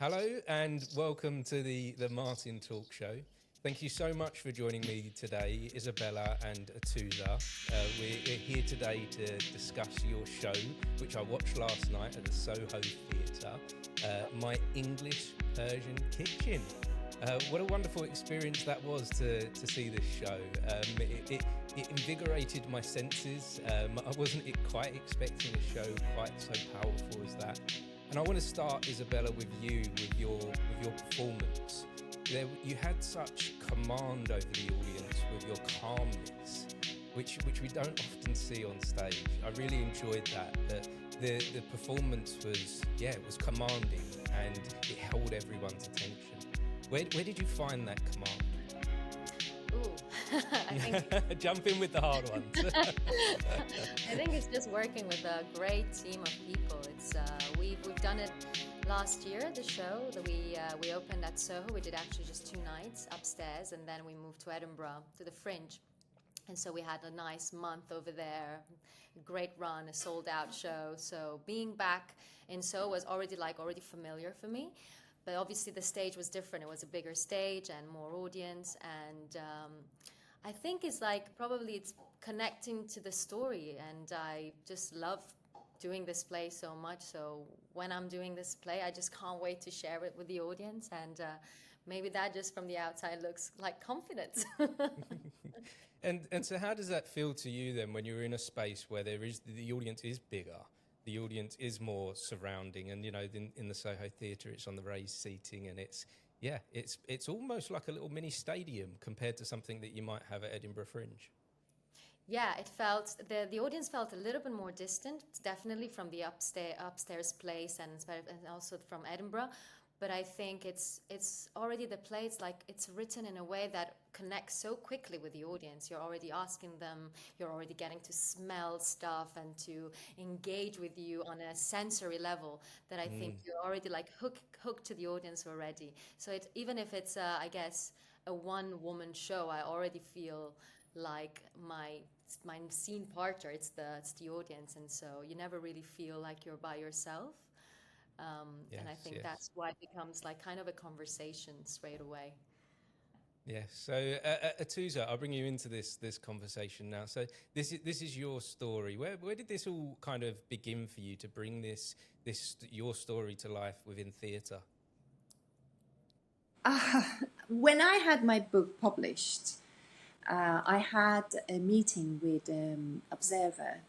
Hello and welcome to the Martin Talk Show. Thank you so much for joining me today, Isabella and Atoosa. We're here today to discuss your show, which I watched last night at the Soho Theatre, My English Persian Kitchen. What a wonderful experience that was to see this show. It invigorated my senses. I wasn't quite expecting a show quite so powerful as that. And I want to start, Isabella, with you, with your performance. You had such command over the audience with your calmness, which we don't often see on stage. I really enjoyed that. The performance was commanding, and it held everyone's attention. Where did you find that command? Ooh, I think Jump in with the hard ones. I think it's just working with a great team of people. It's we've done it last year. The show that we opened at Soho. We did actually just 2 nights upstairs, and then we moved to Edinburgh to the Fringe. And so we had a nice month over there, great run, a sold out show. So being back in Soho was already familiar for me. But obviously the stage was different. It was a bigger stage and more audience. And I think it's probably it's connecting to the story. And I just love doing this play so much. So when I'm doing this play, I just can't wait to share it with the audience. And maybe that just from the outside looks like confidence. And so how does that feel to you then when you're in a space where the audience is bigger? The audience is more surrounding, and in the Soho Theatre, it's on the raised seating, and it's almost like a little mini stadium compared to something that you might have at Edinburgh Fringe. Yeah, it felt the audience felt a little bit more distant, definitely from the upstairs place and also from Edinburgh. But I think it's already the play. It's written in a way that connects so quickly with the audience. You're already asking them. You're already getting to smell stuff and to engage with you on a sensory level. That I think you're already hooked to the audience already. So even if it's I guess a one-woman show, I already feel like my scene partner. It's the audience, and so you never really feel like you're by yourself. And I think that's why it becomes like kind of a conversation straight away. Yes. So, Atoosa, I'll bring you into this conversation now. So, this is your story. Where did this all kind of begin for you to bring this your story to life within theatre? When I had my book published, I had a meeting with Observer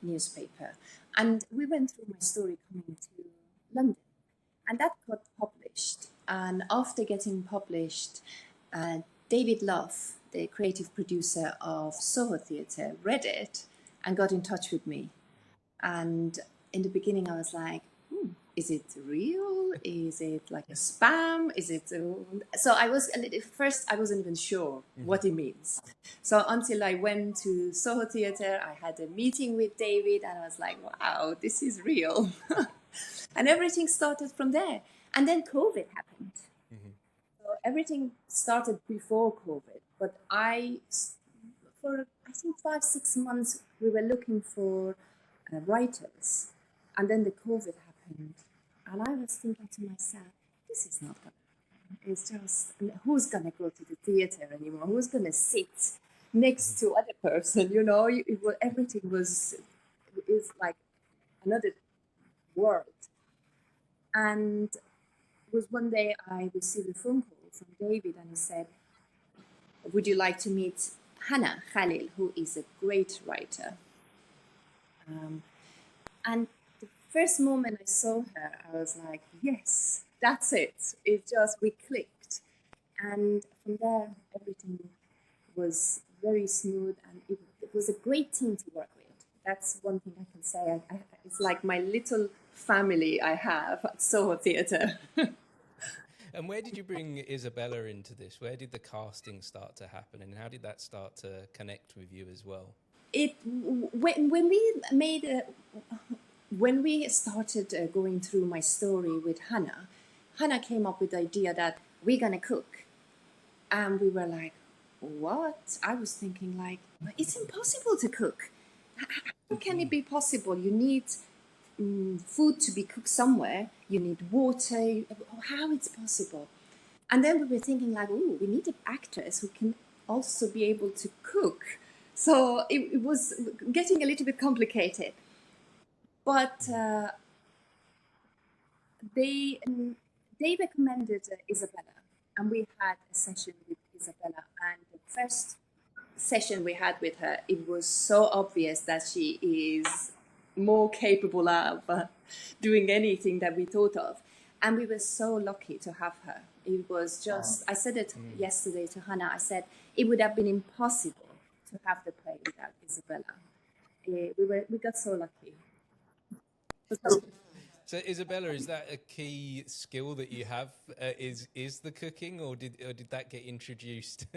newspaper, and we went through my story coming to London, and that got published. And after getting published, David Love, the creative producer of Soho Theatre, read it and got in touch with me. And in the beginning, I was like, is it real? Is it like a spam? Is it? So I was first, I wasn't even sure what it means. So until I went to Soho Theatre, I had a meeting with David, and I was like, wow, this is real. And everything started from there. And then COVID happened. So everything started before COVID. But for I think 5-6 months, we were looking for writers. And then the COVID happened. And I was thinking to myself, this is not going to happen. It's just, who's going to go to the theatre anymore? Who's going to sit next to other person? Everything is like another world. And it was one day I received a phone call from David, and he said, would you like to meet Hannah Khalil, who is a great writer? And the first moment I saw her, I was like, yes, that's it. We clicked. And from there, everything was very smooth, and it was a great team to work with. That's one thing I can say. It's like my little family I have at Soho Theatre. And where did you bring Isabella into this? Where did the casting start to happen, and how did that start to connect with you as well? When we started going through my story with Hannah came up with the idea that we're gonna cook, and we were like, what? I was thinking like, it's impossible to cook. How can it be possible? You need food to be cooked somewhere. You need water. how it's possible. And then we were thinking like, oh, we need an actress who can also be able to cook. So it was getting a little bit complicated. But they recommended Isabella, and we had a session with Isabella. And the first session we had with her, it was so obvious that she is more capable of doing anything that we thought of. And we were so lucky to have her. It was just, I said it yesterday to Hannah, I said, it would have been impossible to have the play without Isabella. We got so lucky. So Isabella, is that a key skill that you have? Is the cooking, or did that get introduced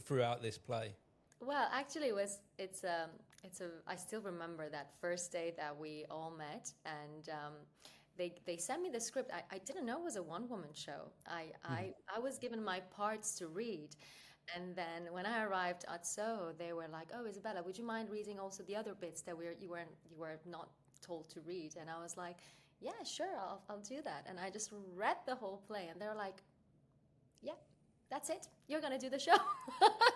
throughout this play? Well, actually, I still remember that first day that we all met, and they sent me the script. I didn't know it was a one-woman show. I was given my parts to read. And then when I arrived at Soho, they were like, "Oh, Isabella, would you mind reading also the other bits that you were not told to read?" And I was like, "Yeah, sure, I'll do that." And I just read the whole play, and they're like, "Yeah, that's it. You're gonna do the show."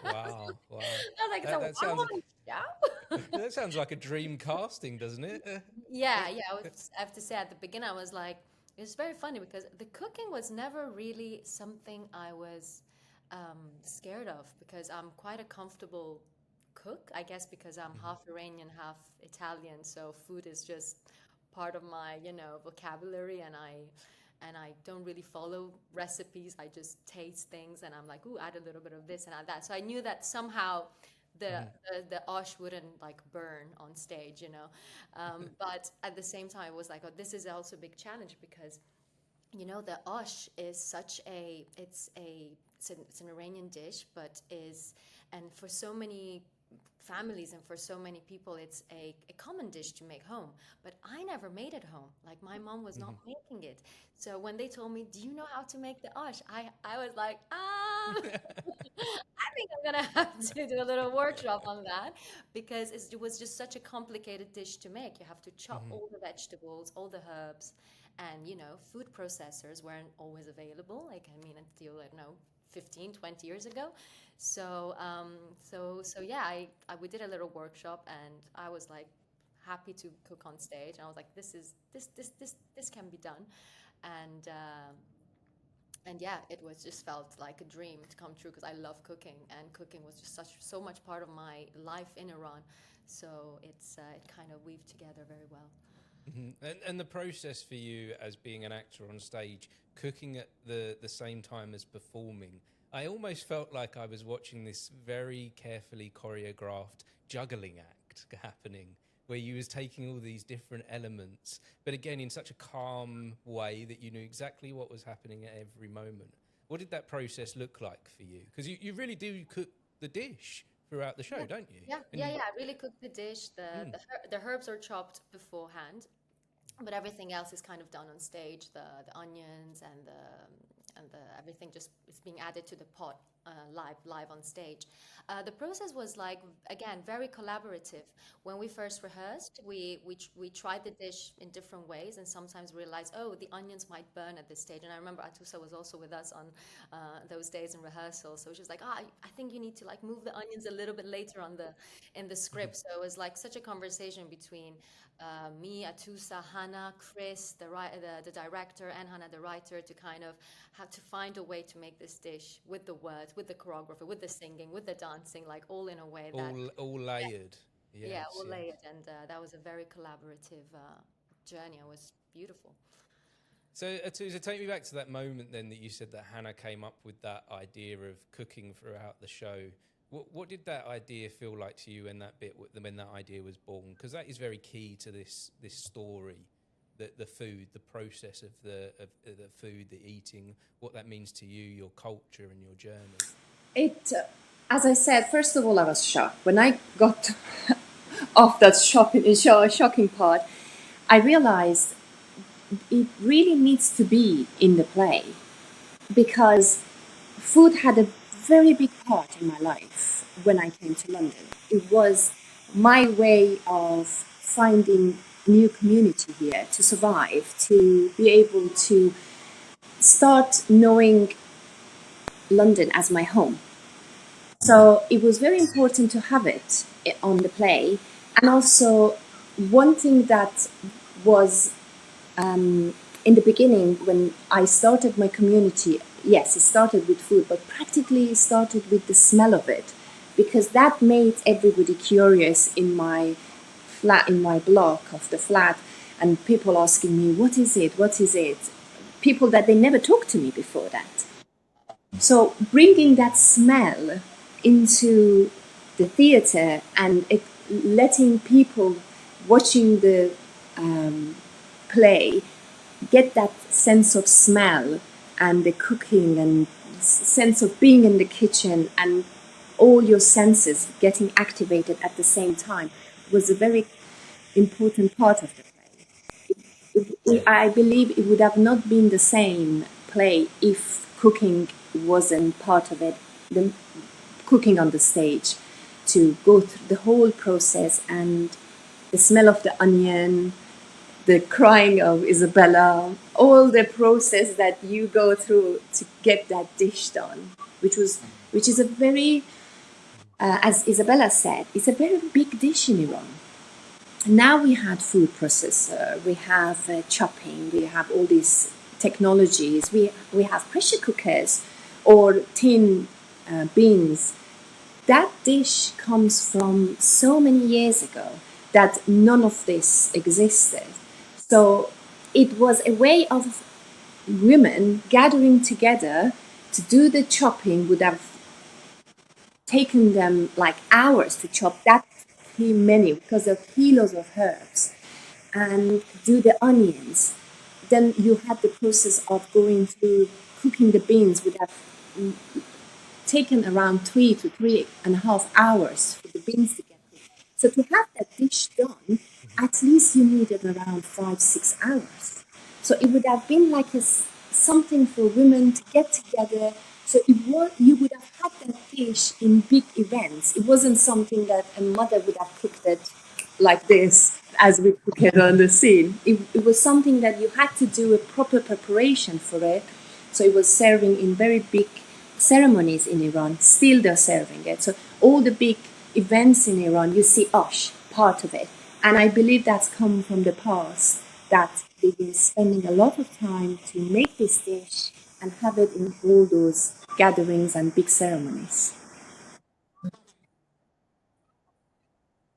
Wow! Wow! I was like, "It's a That sounds one-woman show." that sounds like a dream casting, doesn't it? Yeah. I have to say, at the beginning, I was like, it's very funny because the cooking was never really something I was scared of, because I'm quite a comfortable cook, I guess, because I'm half Iranian, half Italian. So food is just part of my, vocabulary, and I don't really follow recipes. I just taste things, and I'm like, ooh, add a little bit of this and add that. So I knew that somehow the osh wouldn't like burn on stage. But at the same time, it was like, oh, this is also a big challenge, because the osh is it's an Iranian dish, and for so many families and for so many people, it's a common dish to make home. But I never made it home. Like, my mom was not making it. So when they told me, "Do you know how to make the osh?" I was like, I think I'm gonna have to do a little workshop on that, because it was just such a complicated dish to make. You have to chop all the vegetables, all the herbs, and food processors weren't always available. Like, I mean, until, I don't know, 15, 20 years ago. So yeah, we did a little workshop, and I was like happy to cook on stage. And I was like, this can be done. And yeah, it was just felt like a dream to come true, because I love cooking, and cooking was just so much part of my life in Iran. So it kind of weaved together very well. And the process for you as being an actor on stage, cooking at the same time as performing, I almost felt like I was watching this very carefully choreographed juggling act happening, where you was taking all these different elements, but again, in such a calm way that you knew exactly what was happening at every moment. What did that process look like for you? Because you really do cook the dish throughout the show, don't you? Yeah. I really cook the dish. The herbs are chopped beforehand, but everything else is kind of done on stage. The onions and the everything just is being added to the pot live on stage. The process was, like, again, very collaborative. When we first rehearsed, we tried the dish in different ways, and sometimes realized, oh, the onions might burn at this stage. And I remember Atoosa was also with us on those days in rehearsal, so she was like, I think you need to like move the onions a little bit later in the script. So it was like such a conversation between me, Atoosa, Hannah, Chris, the director, and Hannah, the writer, to kind of have to find a way to make this dish with the words, with the choreography, with the singing, with the dancing, like all in a way that all layered. yeah, all layered, and that was a very collaborative journey. It was beautiful. So, Atoosa, take me back to that moment then that you said that Hannah came up with that idea of cooking throughout the show. What did that idea feel like to you when that idea was born? Because that is very key to this story, the food, the process of the food, the eating, what that means to you, your culture and your journey. As I said, first of all, I was shocked. When I got off that shocking part, I realized it really needs to be in the play, because food had a very big part in my life when I came to London. It was my way of finding a new community here, to survive, to be able to start knowing London as my home. So it was very important to have it on the play. And also, one thing that was in the beginning when I started my community, yes, it started with food, but practically it started with the smell of it, because that made everybody curious in my flat, in my block of the flat, and people asking me, what is it? What is it? People that they never talked to me before that. So bringing that smell into the theater and letting people watching the play get that sense of smell and the cooking and sense of being in the kitchen and all your senses getting activated at the same time was a very important part of the play. I believe it would have not been the same play if cooking wasn't part of it, the cooking on the stage, to go through the whole process and the smell of the onion, the crying of Isabella, all the process that you go through to get that dish done, which is a very, as Isabella said, it's a very big dish in Iran. Now we have food processor, we have chopping, we have all these technologies, we have pressure cookers or tin bins. That dish comes from so many years ago that none of this existed. So it was a way of women gathering together to do the chopping. Would have taken them like hours to chop that many because of kilos of herbs and do the onions. Then you had the process of going through cooking the beans would have taken around 3 to 3.5 hours for the beans to get cooked. So to have that dish done, at least you needed around 5, 6 hours. So it would have been like something for women to get together. So you would have had that dish in big events. It wasn't something that a mother would have cooked it like this as we cook it on the scene. It was something that you had to do a proper preparation for it. So it was serving in very big ceremonies in Iran. Still they're serving it. So all the big events in Iran, you see Osh, part of it. And I believe that's come from the past, that they've been spending a lot of time to make this dish and have it in all those gatherings and big ceremonies.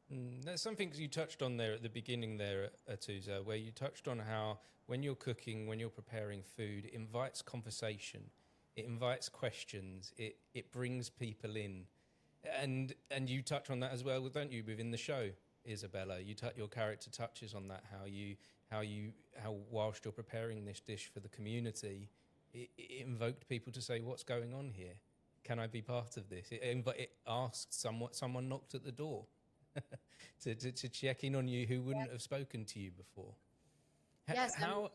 There's something you touched on there at the beginning there, Atoosa, where you touched on how when you're cooking, when you're preparing food, it invites conversation, it invites questions, it brings people in, and you touch on that as well, don't you? Within the show, Isabella, your character touches on that, how whilst you're preparing this dish for the community, it invoked people to say, "What's going on here? Can I be part of this?" It asked someone knocked at the door. to check in on you who wouldn't have spoken to you before. Yes, How?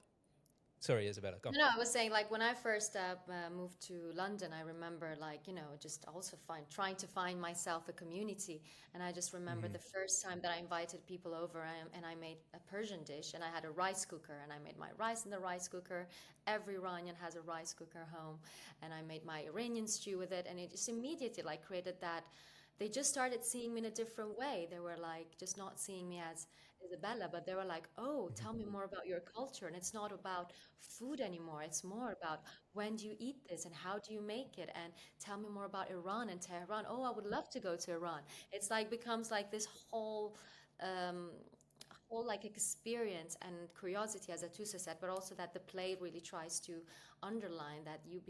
Sorry, Isabella. Go. no, I was saying like when I first moved to London, I remember like just also trying to find myself a community, and I just remember the first time that I invited people over and I made a Persian dish, and I had a rice cooker, and I made my rice in the rice cooker. Every Iranian has a rice cooker home, and I made my Iranian stew with it, and it just immediately like created that. They just started seeing me in a different way. They were like just not seeing me as Isabella, but they were like, oh, tell me more about your culture. And it's not about food anymore. It's more about when do you eat this and how do you make it? And tell me more about Iran and Tehran. Oh, I would love to go to Iran. It's like becomes like this um, whole like experience and curiosity, as Atoosa said, but also that the play really tries to underline that you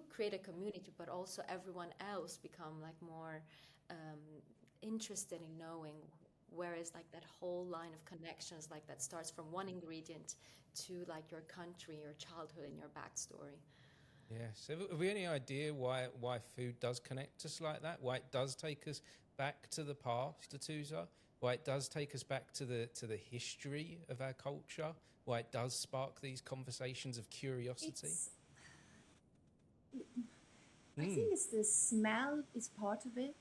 create a community, but also everyone else become like more um, interested in knowing, whereas like that whole line of connections like that starts from one ingredient to like your country, your childhood, and your backstory. Yes. Have we any idea why food does connect us like that? Why it does take us back to the past, Atoosa? Why it does take us back to the history of our culture? Why it does spark these conversations of curiosity? I think it's the smell is part of it.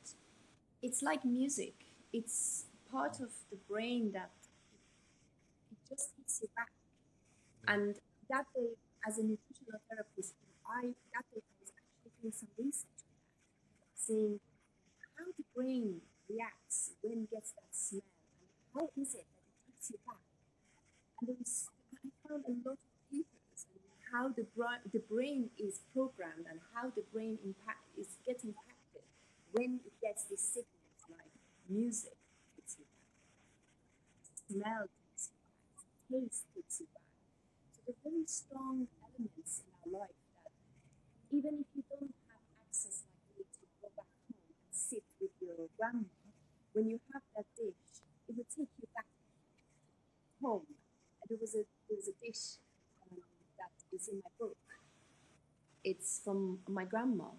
It's like music. It's part of the brain that it just takes you back. And that day, as a nutritional therapist, that day I was actually doing some research on that, seeing how the brain reacts when it gets that smell, and how is it that it takes you back. And I found a lot of papers on how the brain is programmed and how the brain is getting impacted when it gets these signals like music takes you back, smell takes you back, taste takes you back. So they're very strong elements in our life that even if you don't have access like me to go back home and sit with your grandma, when you have that dish, it will take you back home. There was a dish that is in my book. It's from my grandma,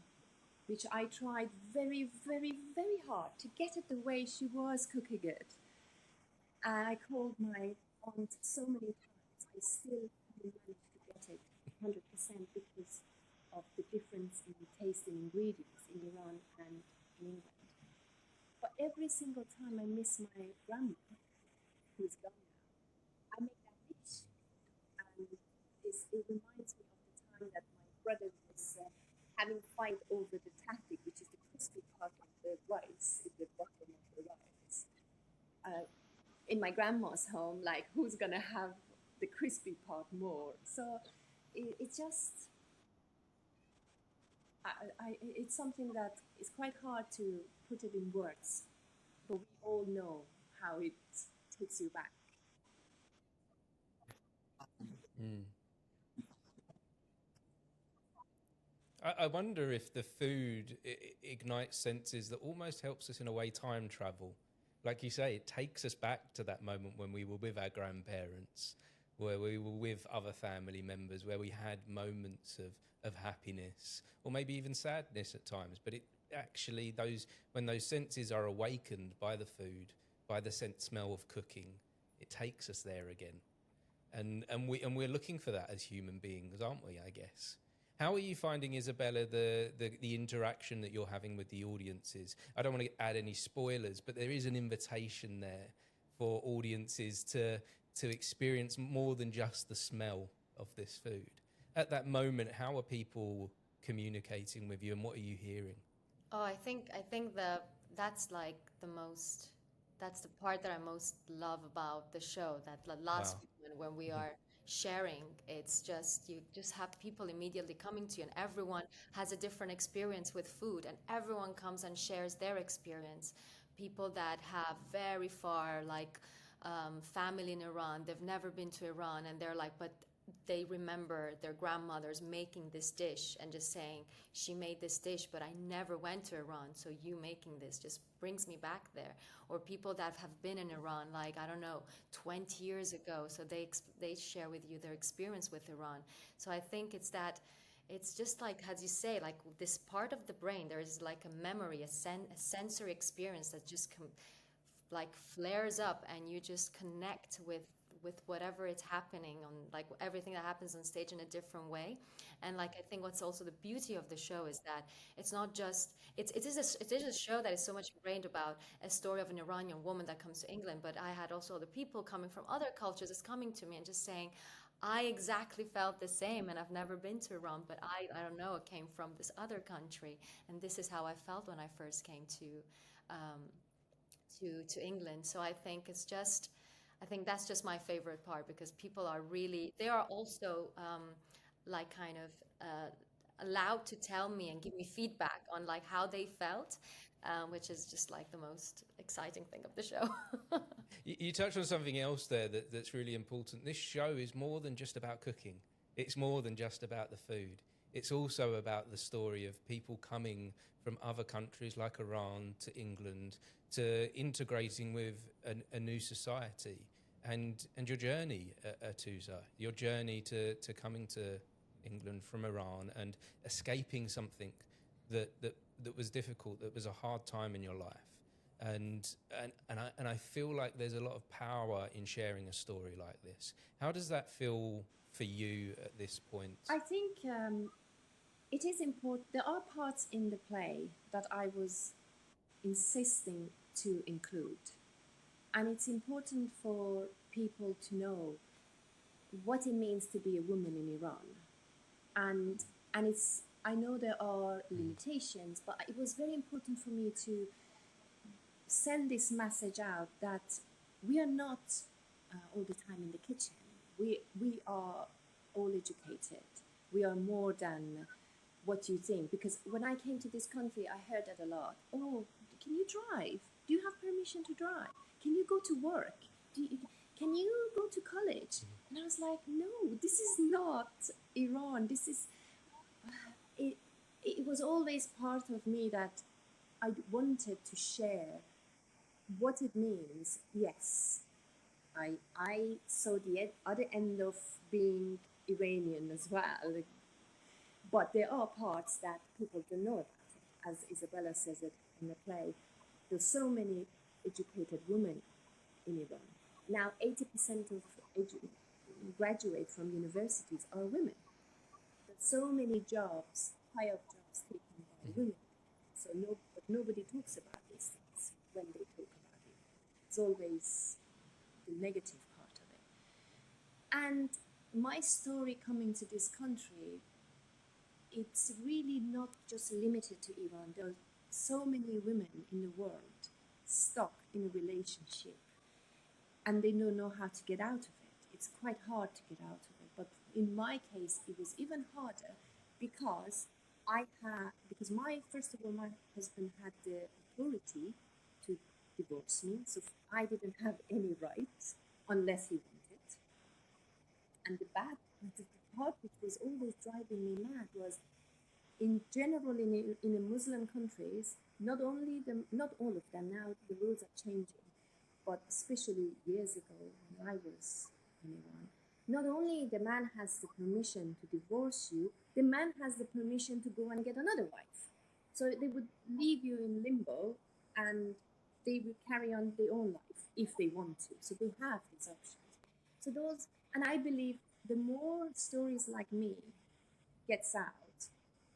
which I tried very, very, very hard to get it the way she was cooking it. I called my aunt so many times. I still haven't managed to get it 100% because of the difference in taste and ingredients in Iran and in England. But every single time I miss my grandma, who's gone now, I make that dish. And it reminds me of the time that my brother was having fight over the tahdig, which is the crispy part of the rice, in the bottom of the rice. In my grandma's home, like who's gonna have the crispy part more? So it just, it's something that is quite hard to put it in words, but we all know how it takes you back. Mm. I wonder if the food ignites senses that almost helps us in a way time travel. Like you say, it takes us back to that moment when we were with our grandparents, where we were with other family members, where we had moments of happiness or maybe even sadness at times. But it actually, when those senses are awakened by the food, by the scent smell of cooking, it takes us there again. And we're looking for that as human beings, aren't we? I guess. How are you finding, Isabella, the interaction that you're having with the audiences? I don't want to add any spoilers, but there is an invitation there for audiences to experience more than just the smell of this food. At that moment, how are people communicating with you, and what are you hearing? Oh, I think that's like the most that's the part that I most love about the show. That the last Wow. moment when we are sharing, it's just you just have people immediately coming to you, and everyone has a different experience with food, and everyone comes and shares their experience. People that have very far like family in Iran, they've never been to Iran, and they're like, but they remember their grandmothers making this dish and just saying, she made this dish, but I never went to Iran, so you making this just brings me back there. Or people that have been in Iran, like, I don't know, 20 years ago, so they share with you their experience with Iran. So I think it's just like, as you say, like this part of the brain, there is like a memory, a sensory experience that just like flares up, and you just connect with whatever is happening on, like everything that happens on stage in a different way. And like I think what's also the beauty of the show is that it's not just it is a show that is so much ingrained about a story of an Iranian woman that comes to England, but I had also other people coming from other cultures is coming to me and just saying, I exactly felt the same, and I've never been to Iran, but I don't know, it came from this other country, and this is how I felt when I first came um, to England. So I think that's just my favorite part, because people are really, they are also like kind of allowed to tell me and give me feedback on like how they felt, which is just like the most exciting thing of the show. You touched on something else there that's really important. This show is more than just about cooking. It's more than just about the food. It's also about the story of people coming from other countries like Iran to England, to integrating with a new society, and your journey, Atoosa, your journey to coming to England from Iran and escaping something that was difficult, that was a hard time in your life. And I feel like there's a lot of power in sharing a story like this. How does that feel for you at this point? I think it is important. There are parts in the play that I was insisting to include, and it's important for people to know what it means to be a woman in Iran. And it's, I know there are limitations, but it was very important for me to send this message out that we are not all the time in the kitchen. We are all educated. We are more than what you think. Because when I came to this country, I heard that a lot. Oh, can you drive? Do you have permission to drive? Can you go to work? Can you go to college? And I was like, no, this is not Iran. This is, it was always part of me that I wanted to share what it means. Yes, I saw the other end of being Iranian as well, but there are parts that people don't know about it. As Isabella says it in the play, there's so many educated women in Iran. Now 80% of graduates from universities are women. There's so many jobs, high-up jobs taken by women. So but nobody talks about these things when they talk about it. It's always the negative part of it. And my story coming to this country, it's really not just limited to Iran. There are so many women in the world stuck in a relationship and they don't know how to get out of it. It's quite hard to get out of it. But in my case, it was even harder because first of all, my husband had the authority to divorce me. So I didn't have any rights unless he wanted. And the part which was always driving me mad was, in general, in the Muslim countries, not all of them, now the rules are changing, but especially years ago when I was in Iran, not only the man has the permission to divorce you, the man has the permission to go and get another wife. So they would leave you in limbo and they would carry on their own life if they want to. So they have these options. And I believe the more stories like me gets out,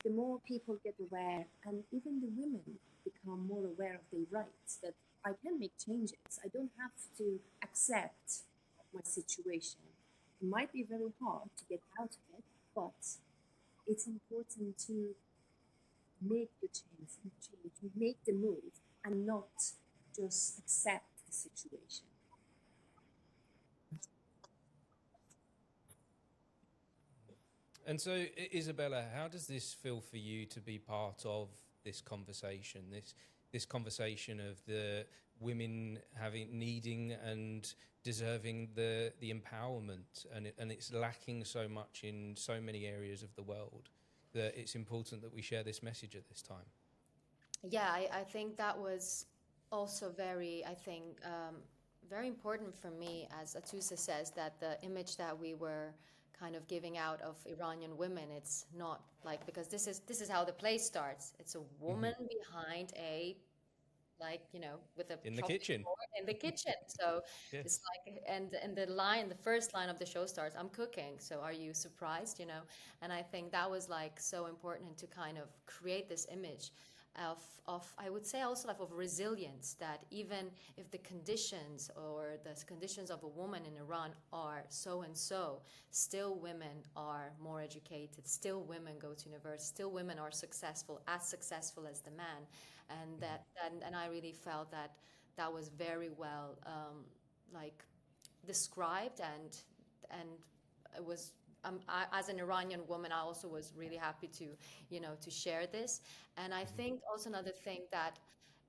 the more people get aware, and even the women become more aware of their rights, that I can make changes. I don't have to accept my situation. It might be very hard to get out of it, but it's important to make the change, make the move, and not just accept the situation. And so, Isabella, how does this feel for you to be part of this conversation? This conversation of the women needing and deserving the empowerment, and it's lacking so much in so many areas of the world that it's important that we share this message at this time. Yeah, I think that was also very, very important for me, as Atoosa says, that the image that we were kind of giving out of Iranian women, it's not like, because this is how the play starts. It's a woman behind a, like, with a in the kitchen. In the kitchen. So Yes. it's like, and the first line of the show starts, "I'm cooking, so are you surprised?" And I think that was like so important to kind of create this image of I would say also like of resilience, that even if the conditions or the conditions of a woman in Iran are so and so, still women are more educated, still women go to university, still women are successful as the man. And and I really felt that was very well like described, and it was, as an Iranian woman, I also was really happy to to share this. And I think also another thing, that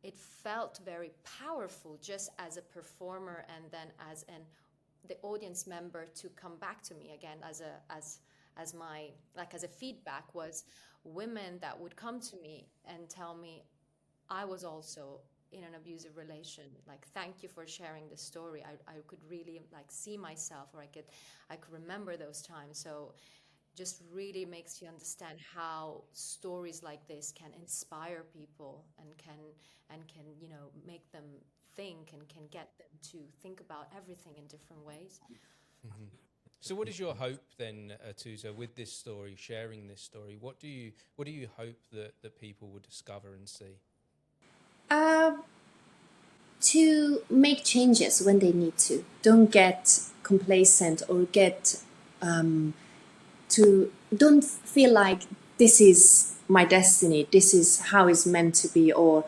it felt very powerful just as a performer, and then as the audience member, to come back to me again as my, like, as a feedback, was women that would come to me and tell me, I was also in an abusive relation. Like, thank you for sharing the story. I could really like see myself, or I could remember those times. So just really makes you understand how stories like this can inspire people and can make them think, and can get them to think about everything in different ways. Mm-hmm. So what is your hope then, Atoosa, with this story, sharing this story? What do you hope that people will discover and see? To make changes when they need to. Don't get complacent or get to don't feel like this is my destiny, this is how it's meant to be, or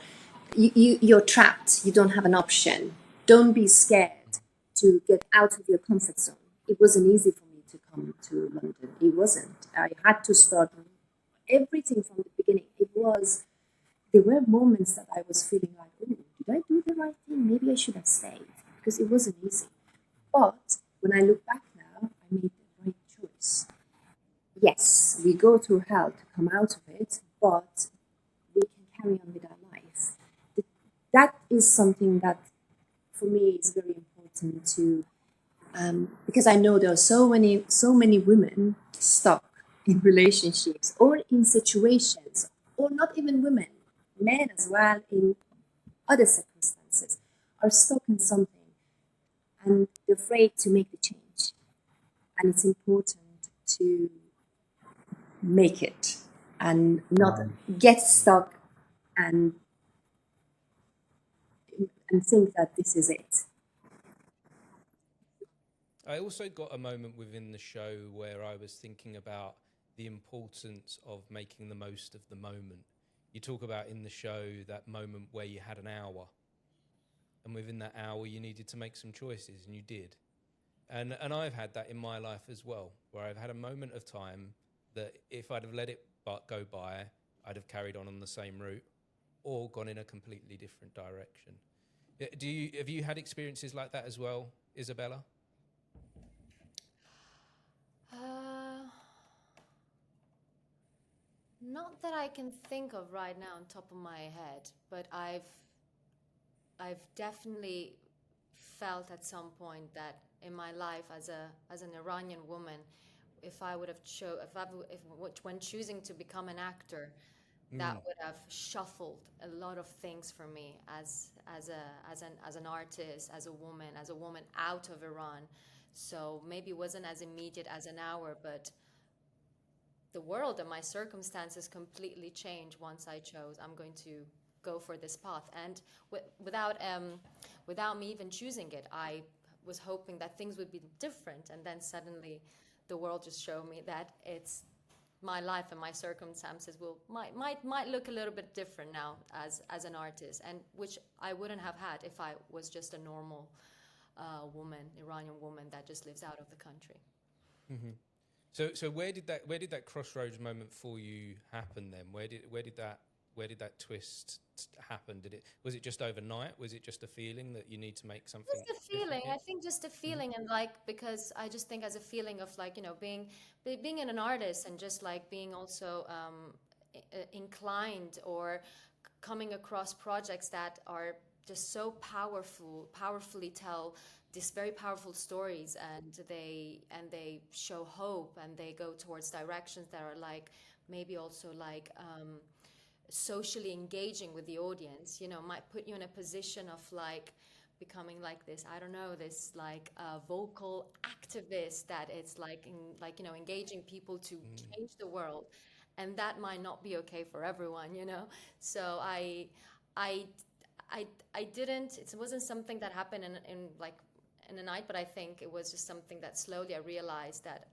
you're trapped, you don't have an option. Don't be scared to get out of your comfort zone. It wasn't easy for me to come to London. It wasn't. I had to start everything from the beginning. There were moments that I was feeling like, oh, did I do the right thing? Maybe I should have stayed, because it wasn't easy. But when I look back now, I made the right choice. Yes, we go through hell to come out of it, but we can carry on with our life. That is something that, for me, is very important to, because I know there are so many women stuck in relationships or in situations, or not even women, men as well, in other circumstances, are stuck in something and they're afraid to make the change. And it's important to make it and not get stuck and think that this is it. I also got a moment within the show where I was thinking about the importance of making the most of the moment. You talk about in the show that moment where you had an hour, and within that hour you needed to make some choices, and you did. And I've had that in my life as well, where I've had a moment of time that if I'd have let it go by, I'd have carried on the same route or gone in a completely different direction. Have you had experiences like that as well, Isabella? Not that I can think of right now on top of my head, but I've definitely felt at some point that in my life as an Iranian woman, if I would have when choosing to become an actor, that would have shuffled a lot of things for me as an artist, as a woman out of Iran. So maybe it wasn't as immediate as an hour, but the world and my circumstances completely changed once I chose I'm going to go for this path. And without me even choosing it, I was hoping that things would be different, and then suddenly the world just showed me that it's my life and my circumstances might look a little bit different now as an artist, and which I wouldn't have had if I was just a normal Iranian woman that just lives out of the country. Mm-hmm. So where did that crossroads moment for you happen then? Where did that twist happen? Was it just overnight? Was it just a feeling that you need to make something Just a feeling. different? I think just a feeling, and like because I just think as a feeling of like being an artist and just like being also inclined or coming across projects that are just so powerfully tell these very powerful stories, and they show hope, and they go towards directions that are like maybe also like socially engaging with the audience, might put you in a position of like becoming like this, I don't know, this like vocal activist that it's like engaging people to change the world, and that might not be okay for everyone. So I I didn't. It wasn't something that happened in like in a night, but I think it was just something that slowly I realized that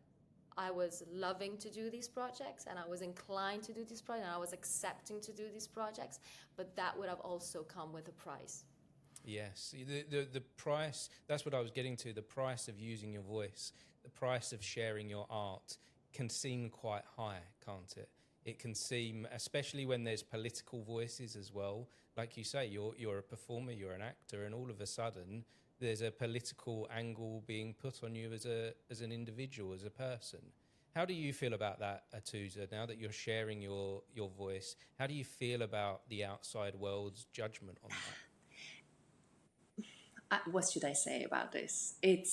I was loving to do these projects, and I was inclined to do these projects, and I was accepting to do these projects, but that would have also come with a price. Yes, the price, that's what I was getting to. The price of using your voice, the price of sharing your art can seem quite high, can't it? It can seem, especially when there's political voices as well. Like you say, you're a performer, you're an actor, and all of a sudden there's a political angle being put on you as an individual, as a person. How do you feel about that, Atoosa, now that you're sharing your voice? How do you feel about the outside world's judgment on that? What should I say about this? It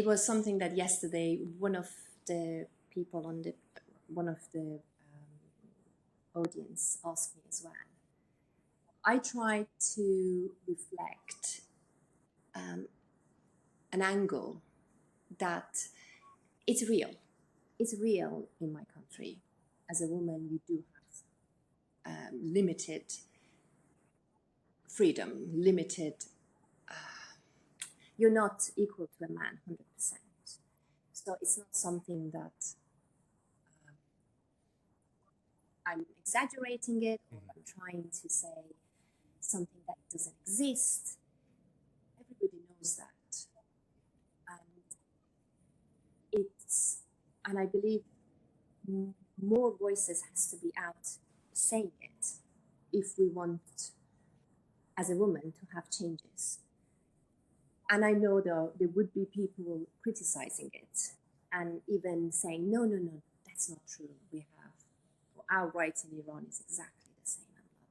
was something that yesterday one of the people one of the audience asked me as well. I tried to reflect an angle that it's real. It's real in my country. As a woman, you do have limited freedom, limited. You're not equal to a man, 100%. So it's not something that I'm exaggerating it or I'm trying to say something that doesn't exist. Everybody knows that. And I believe more voices has to be out saying it if we want, as a woman, to have changes. And I know there would be people criticizing it and even saying, no, that's not true. We have, our rights in Iran is exactly the same, and blah,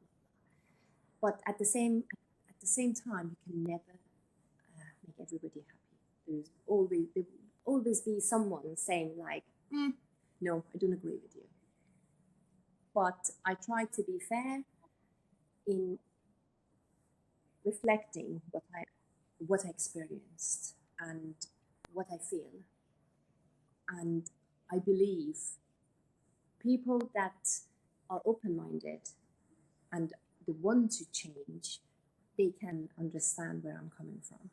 blah, blah. But at the same time, you can never make everybody happy. There will always be someone saying like, no, I don't agree with you. But I try to be fair in reflecting what I experienced and what I feel. And I believe people that are open-minded and they want to change, they can understand where I'm coming from.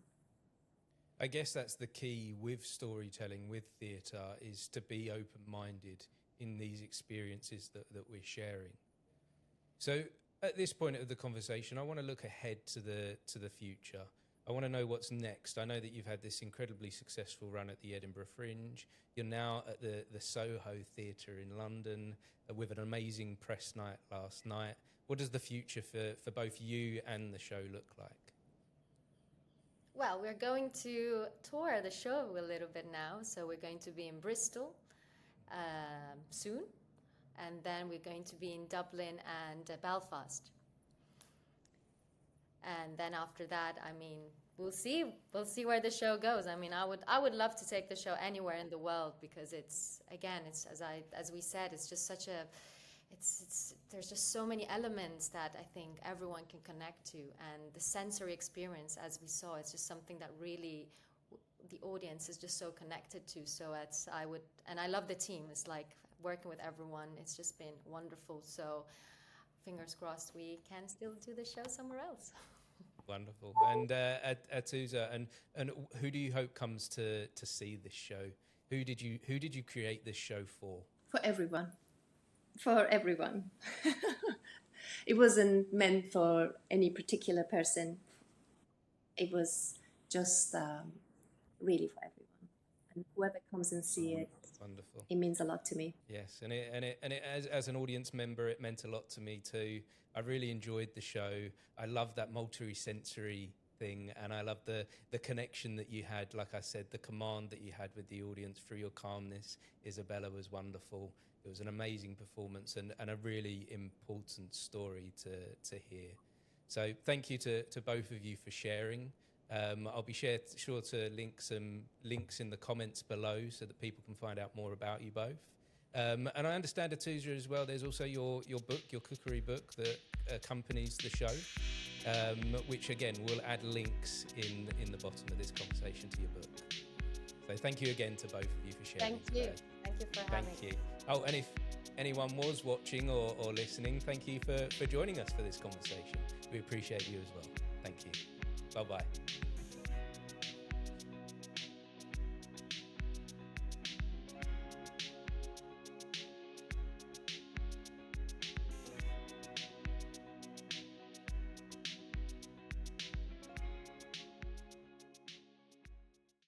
I guess that's the key with storytelling, with theatre, is to be open-minded in these experiences that we're sharing. So at this point of the conversation, I want to look ahead to the future. I want to know what's next. I know that you've had this incredibly successful run at the Edinburgh Fringe. You're now at the Soho Theatre in London with an amazing press night last night. What does the future for both you and the show look like? Well, we're going to tour the show a little bit now. So we're going to be in Bristol soon. And then we're going to be in Dublin and Belfast. And then after that, I mean, we'll see where the show goes. I mean, I would love to take the show anywhere in the world, because it's as we said, it's just such a, there's just so many elements that I think everyone can connect to, and the sensory experience, as we saw, it's just something that really the audience is just so connected to. So I love the team. It's like working with everyone. It's just been wonderful. So fingers crossed we can still do the show somewhere else. Wonderful. And Atoosa, and who do you hope comes to see this show? Who did you create this show for? For everyone. For everyone. It wasn't meant for any particular person. It was just really for everyone. And whoever comes and see it, wonderful. It means a lot to me. Yes, and it as an audience member, it meant a lot to me too. I really enjoyed the show. I love that multi-sensory thing, and I love the connection that you had. Like I said, the command that you had with the audience through your calmness. Isabella was wonderful. It was an amazing performance and a really important story to hear. So thank you to both of you for sharing. I'll be sure to link some links in the comments below so that people can find out more about you both. And I understand, Atoosa, as well, there's also your book, your cookery book that accompanies the show, which again, we'll add links in the bottom of this conversation to your book. So thank you again to both of you for sharing. Thank you. Thank you for having me. Thank you. Oh, and if anyone was watching or listening, thank you for joining us for this conversation. We appreciate you as well. Thank you. Bye-bye.